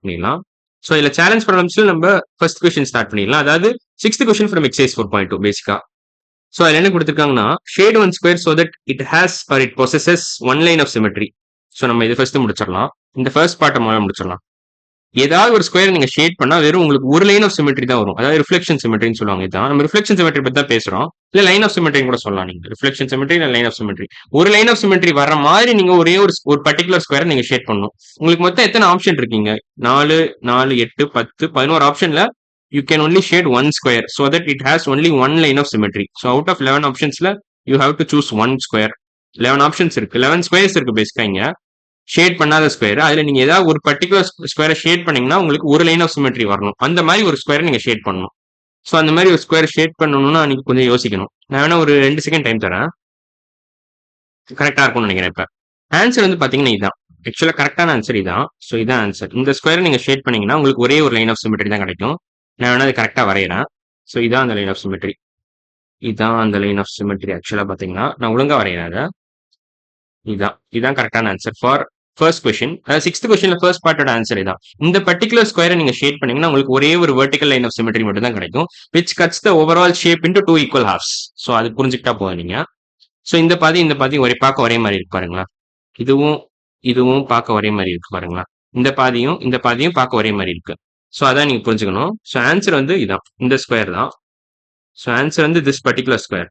பண்ணிடலாம். ஸோ இதில் சேலஞ்ச் ப்ராப்ளம்ஸில் நம்ம ஃபர்ஸ்ட் கொஸ்டின் ஸ்டார்ட் பண்ணிடலாம். அதாவது 6th கொஸ்டின் ஃப்ரம் எக்ஸைஸ் 4.2 பேசிக்கா. ஸோ அதில் என்ன கொடுத்துருக்காங்கன்னா shade one square so that it has or it possesses one line of symmetry. So நம்ம இது ஃபர்ஸ்ட் முடிச்சிடலாம். இந்த ஃபர்ஸ்ட் பார்ட்டை முதல்ல முடிச்சிடலாம். ஏதாவது ஒரு ஸ்கொயர் நீங்க ஷேட் பண்ணா வெறும் உங்களுக்கு ஒரு லைன் ஆஃப் சிமெட்ரி தான் வரும். அதாவது ரிஃப்ளெக்ஷன் சிமெட்ரின்னு சொல்லுவாங்க. இதான் நம்ம ரிஃப்ளெக்ஷன் சிமெட்ரி பத்தி தான் பேசுறோம். இல்ல லைன் ஆஃப் சிமெட்ரி கூட சொல்லலாம். நீங்க ரிஃப்ளெக்ஷன் சிமெட்ரி இல்ல லைன் ஆஃப் சிமெட்ரி. ஒரு லைன் ஆஃப் சிமெட்ரி வர மாதிரி நீங்க ஒரே ஒரு பர்டிகுலர் ஸ்கொயர் நீங்க ஷேட் பண்ணணும். உங்களுக்கு மொத்தம் எத்தனை ஆப்ஷன் இருக்கீங்க? 4, 4, 8, 10, 11 ஆப்ஷன்ல you can only shade one square so that it has only one line of symmetry. So out of 11 optionsல you have to choose one square. 11 options இருக்கு. 11 ஸ்கொயர்ஸ் இருக்கு பேசிக்கா இங்க. ஷேட் பண்ணாத ஸ்கொயர். அதுல நீங்க ஏதாவது ஒரு பர்டிகுலர் ஸ்கொயரை ஷேட் பண்ணீங்கன்னா உங்களுக்கு ஒரு லைன் ஆஃப் சிமெட்ரி வரணும். அந்த மாதிரி ஒரு ஸ்கொயரை நீங்க ஷேட் பண்ணணும். ஸோ அந்த மாதிரி ஒரு ஸ்கொயர் ஷேட் பண்ணணும்னா நீங்க கொஞ்சம் யோசிக்கணும். நான் வேணா ஒரு 2 செகண்ட் டைம் தரேன். கரெக்டா இருக்கும்னு நினைக்கிறேன். இப்ப ஆன்சர் வந்து பாத்தீங்கன்னா இதான். ஆக்சுவலா கரெக்டான ஆன்சர் இதான். ஸோ இதான் ஆன்சர். இந்த ஸ்கொயரை நீங்க ஷேட் பண்ணீங்கன்னா உங்களுக்கு ஒரே ஒரு லைன் ஆஃப் சிமெட்ரி தான் கிடைக்கும். நான் வேணா அது கரெக்டா வரைகிறேன். ஸோ இதான் அந்த லைன் ஆஃப் சிமெட்ரி. இதான் அந்த லைன் ஆஃப் சிமெட்ரி. ஆக்சுவலா பாத்தீங்கன்னா நான் ஒழுங்கா வரைகிறேன். இதான் கரெக்டான answer for first question. 6th கொஸ்டின்ல ஃபர்ஸ்ட் பார்ட்டோட ஆன்சர் இதான். இந்த பர்டிகுலர் ஸ்கொயரை நீங்க ஷேட் பண்ணீங்கன்னா உங்களுக்கு ஒரே ஒரு வெர்டிகல் லைன் ஆஃப் சிமெட்ரி மட்டும் தான் கிடைக்கும். Which cuts the overall shape into 2 equal halves. So அது புரிஞ்சுக்கிட்டா போதும் நீங்க. ஸோ இந்த பாதி பார்க்க ஒரே மாதிரி இருக்கு பாருங்களா. இதுவும் பார்க்க ஒரே மாதிரி இருக்கு பாருங்களா. இந்த பாதியும் பார்க்க ஒரே மாதிரி இருக்கு. ஸோ அதான் நீங்க புரிஞ்சுக்கணும். ஸோ ஆன்சர் வந்து இதான். இந்த ஸ்கொயர் தான். ஸோ ஆன்சர் வந்து திஸ் பர்டிகுலர் ஸ்கொயர்.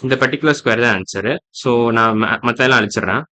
இந்த பர்டிகுலர் ஸ்கொயர் தான் ஆன்சரு. ஸோ நான் மற்றெல்லாம் அழிச்சிடுறேன்.